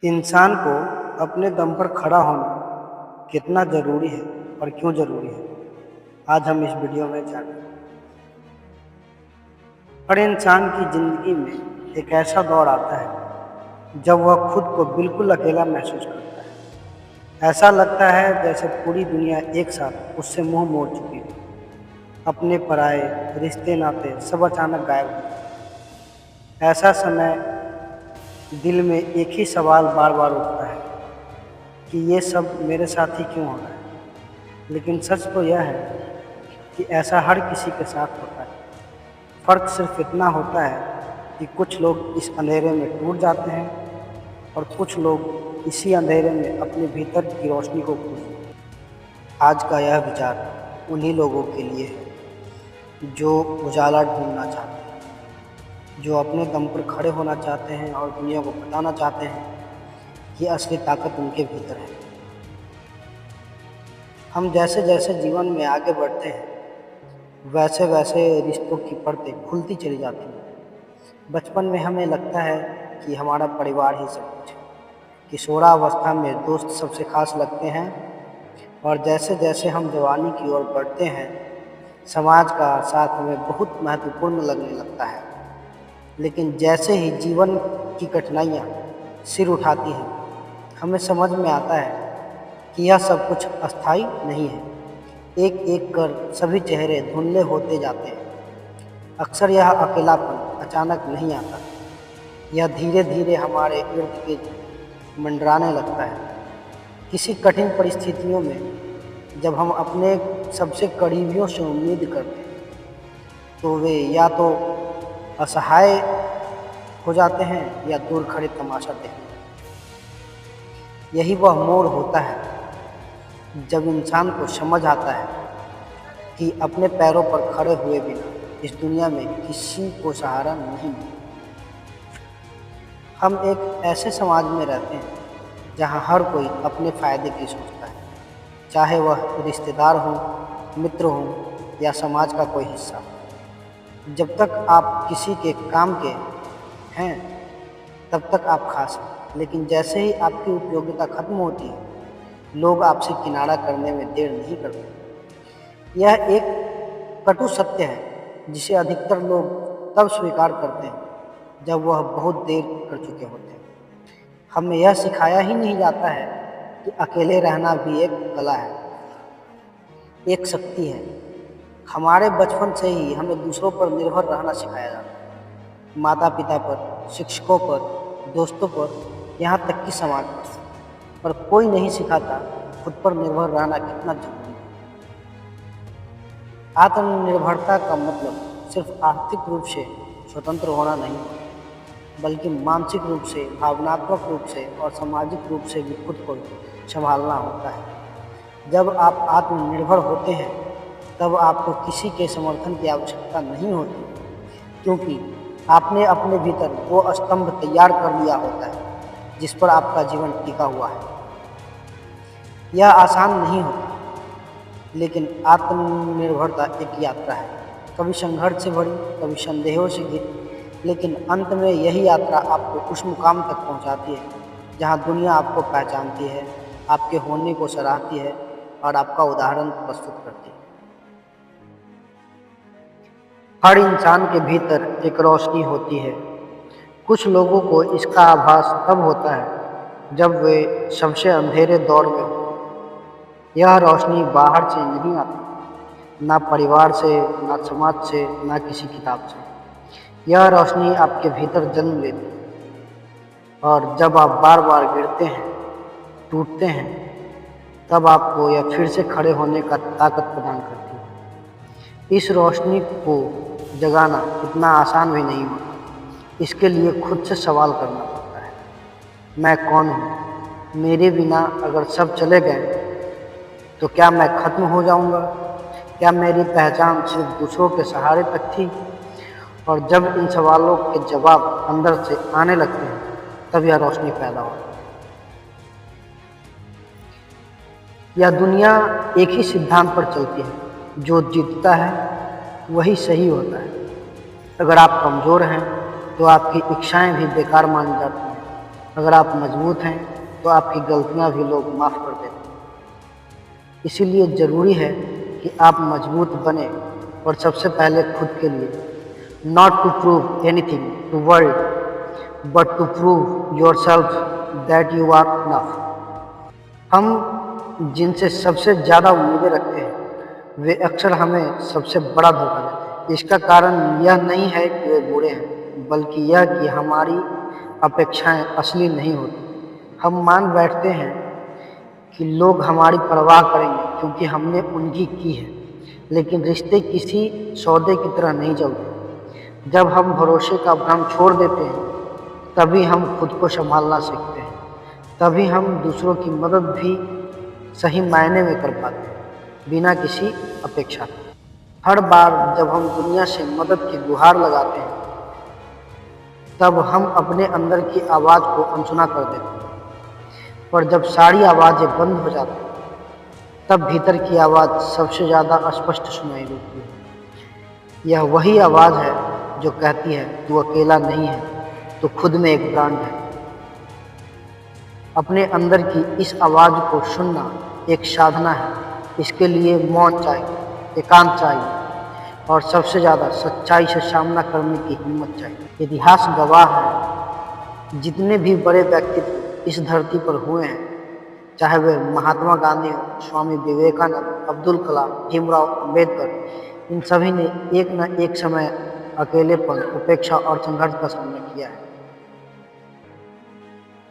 इंसान को अपने दम पर खड़ा होना कितना ज़रूरी है और क्यों ज़रूरी है, आज हम इस वीडियो में जानेंगे। हर इंसान की ज़िंदगी में एक ऐसा दौर आता है जब वह खुद को बिल्कुल अकेला महसूस करता है। ऐसा लगता है जैसे पूरी दुनिया एक साथ उससे मुंह मोड़ चुकी है। अपने पराए रिश्ते नाते सब अचानक गायब हो जाते हैं। ऐसा समय दिल में एक ही सवाल बार बार उठता है कि ये सब मेरे साथ ही क्यों हो रहा है। लेकिन सच तो यह है कि ऐसा हर किसी के साथ होता है। फ़र्क सिर्फ इतना होता है कि कुछ लोग इस अंधेरे में टूट जाते हैं और कुछ लोग इसी अंधेरे में अपने भीतर की रोशनी को खो देते हैं। आज का यह विचार उन्हीं लोगों के लिए है जो उजाला ढूंढना चाहते हैं, जो अपने दम पर खड़े होना चाहते हैं और दुनिया को बताना चाहते हैं कि असली ताकत उनके भीतर है। हम जैसे जैसे जीवन में आगे बढ़ते हैं वैसे वैसे रिश्तों की परतें खुलती चली जाती हैं। बचपन में हमें लगता है कि हमारा परिवार ही सब कुछ है। किशोरावस्था में दोस्त सबसे खास लगते हैं और जैसे जैसे हम जवानी की ओर बढ़ते हैं समाज का साथ हमें बहुत महत्वपूर्ण लगने लगता है। लेकिन जैसे ही जीवन की कठिनाइयाँ सिर उठाती हैं हमें समझ में आता है कि यह सब कुछ अस्थायी नहीं है। एक एक कर सभी चेहरे धुंधले होते जाते हैं। अक्सर यह अकेलापन अचानक नहीं आता, यह धीरे धीरे हमारे इर्द गिर्द मंडराने लगता है। किसी कठिन परिस्थितियों में जब हम अपने सबसे करीबियों से उम्मीद करते हैं तो वे या तो असहाय हो जाते हैं या दूर खड़े तमाशा देखते हैं। यही वह मोड़ होता है जब इंसान को समझ आता है कि अपने पैरों पर खड़े हुए बिना इस दुनिया में किसी को सहारा नहीं मिलता। हम एक ऐसे समाज में रहते हैं जहां हर कोई अपने फ़ायदे की सोचता है, चाहे वह रिश्तेदार हो, मित्र हो या समाज का कोई हिस्सा हो। जब तक आप किसी के काम के हैं तब तक आप खास हैं, लेकिन जैसे ही आपकी उपयोगिता खत्म होती है लोग आपसे किनारा करने में देर नहीं करते। यह एक कटु सत्य है जिसे अधिकतर लोग तब स्वीकार करते हैं जब वह बहुत देर कर चुके होते हैं। हमें यह सिखाया ही नहीं जाता है कि अकेले रहना भी एक कला है, एक शक्ति है। हमारे बचपन से ही हमें दूसरों पर निर्भर रहना सिखाया जाता है, माता पिता पर, शिक्षकों पर, दोस्तों पर, यहाँ तक कि समाज पर कोई नहीं सिखाता खुद पर निर्भर रहना कितना जरूरी है। आत्मनिर्भरता का मतलब सिर्फ आर्थिक रूप से स्वतंत्र होना नहीं, बल्कि मानसिक रूप से, भावनात्मक रूप से और सामाजिक रूप से भी खुद को संभालना होता है। जब आप आत्मनिर्भर होते हैं तब आपको किसी के समर्थन की आवश्यकता नहीं होती, क्योंकि आपने अपने भीतर वो स्तंभ तैयार कर लिया होता है जिस पर आपका जीवन टिका हुआ है। यह आसान नहीं होता, लेकिन आत्मनिर्भरता एक यात्रा है, कभी संघर्ष से भरी, कभी संदेहों से घिरी, लेकिन अंत में यही यात्रा आपको उस मुकाम तक पहुंचाती है जहां दुनिया आपको पहचानती है, आपके होने को सराहती है और आपका उदाहरण प्रस्तुत करती है। हर इंसान के भीतर एक रोशनी होती है। कुछ लोगों को इसका आभास तब होता है जब वे सबसे अंधेरे दौर में हो। यह रोशनी बाहर से नहीं आती, ना परिवार से, ना समाज से, ना किसी किताब से। यह रोशनी आपके भीतर जन्म लेती है और जब आप बार बार गिरते हैं, टूटते हैं, तब आपको यह फिर से खड़े होने का ताकत प्रदान करती है। इस रोशनी को जगाना इतना आसान भी नहीं होता। इसके लिए खुद से सवाल करना पड़ता है, मैं कौन हूँ? मेरे बिना अगर सब चले गए तो क्या मैं खत्म हो जाऊंगा? क्या मेरी पहचान सिर्फ दूसरों के सहारे तक थी? और जब इन सवालों के जवाब अंदर से आने लगते हैं तब यह रोशनी पैदा होती है। यह दुनिया एक ही सिद्धांत पर चलती है, जो जीतता है वही सही होता है। अगर आप कमज़ोर हैं तो आपकी इच्छाएं भी बेकार मानी जाती हैं। अगर आप मजबूत हैं तो आपकी गलतियां भी लोग माफ़ कर देते हैं। इसीलिए ज़रूरी है कि आप मजबूत बने, और सबसे पहले खुद के लिए। Not to prove anything to world, but to prove yourself that you are enough. हम जिनसे सबसे ज़्यादा उम्मीदें रखते हैं वे अक्सर हमें सबसे बड़ा धोखा देते हैं। इसका कारण यह नहीं है कि वे बुरे हैं, बल्कि यह कि हमारी अपेक्षाएं असली नहीं होती। हम मान बैठते हैं कि लोग हमारी परवाह करेंगे क्योंकि हमने उनकी की है, लेकिन रिश्ते किसी सौदे की तरह नहीं चलते। जब हम भरोसे का भ्रम छोड़ देते हैं तभी हम खुद को संभालना सीखते हैं, तभी हम दूसरों की मदद भी सही मायने में कर पाते हैं, बिना किसी अपेक्षा के। हर बार जब हम दुनिया से मदद की गुहार लगाते हैं तब हम अपने अंदर की आवाज़ को अनसुना कर देते हैं, पर जब सारी आवाज़ें बंद हो जाती हैं तब भीतर की आवाज़ सबसे ज़्यादा स्पष्ट सुनाई देती है। यह वही आवाज़ है जो कहती है तू अकेला नहीं है, तो खुद में एक ब्रांड है। अपने अंदर की इस आवाज़ को सुनना एक साधना है। इसके लिए मौन चाहिए, एकांत चाहिए, और सबसे ज़्यादा सच्चाई से सामना करने की हिम्मत चाहिए। इतिहास गवाह है, जितने भी बड़े व्यक्तित्व इस धरती पर हुए हैं, चाहे वे महात्मा गांधी हो, स्वामी विवेकानंद, अब्दुल कलाम, भीमराव अम्बेडकर, इन सभी ने एक न एक समय अकेलेपन, उपेक्षा और संघर्ष का सामना किया है।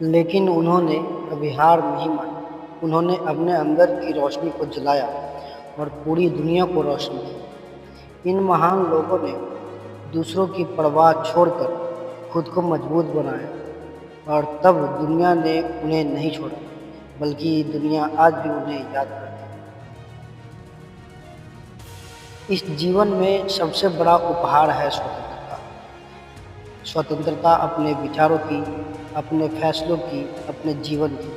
लेकिन उन्होंने कभी हार नहीं मानी। उन्होंने अपने अंदर की रोशनी को जलाया और पूरी दुनिया को रोशन किया। इन महान लोगों ने दूसरों की परवाह छोड़कर खुद को मजबूत बनाया, और तब दुनिया ने उन्हें नहीं छोड़ा, बल्कि दुनिया आज भी उन्हें याद करती है। इस जीवन में सबसे बड़ा उपहार है स्वतंत्रता। स्वतंत्रता अपने विचारों की, अपने फैसलों की, अपने जीवन की।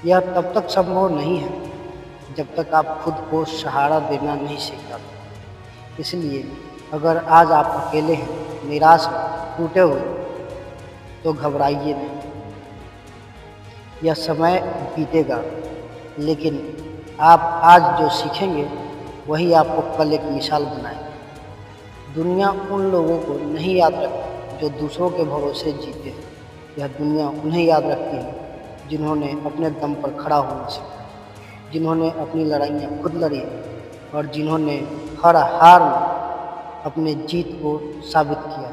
यह तब तक संभव नहीं है जब तक आप खुद को सहारा देना नहीं सीख जाते। इसलिए अगर आज आप अकेले हैं, निराश हैं, टूटे हुए, तो घबराइए नहीं। यह समय बीतेगा, लेकिन आप आज जो सीखेंगे वही आपको कल एक मिसाल बनाएगा। दुनिया उन लोगों को नहीं याद रखती जो दूसरों के भरोसे जीते हैं। यह दुनिया उन्हें याद रखती है जिन्होंने अपने दम पर खड़ा होना सीखा, जिन्होंने अपनी लड़ाइयाँ खुद लड़ी, और जिन्होंने हर हार में अपने जीत को साबित किया।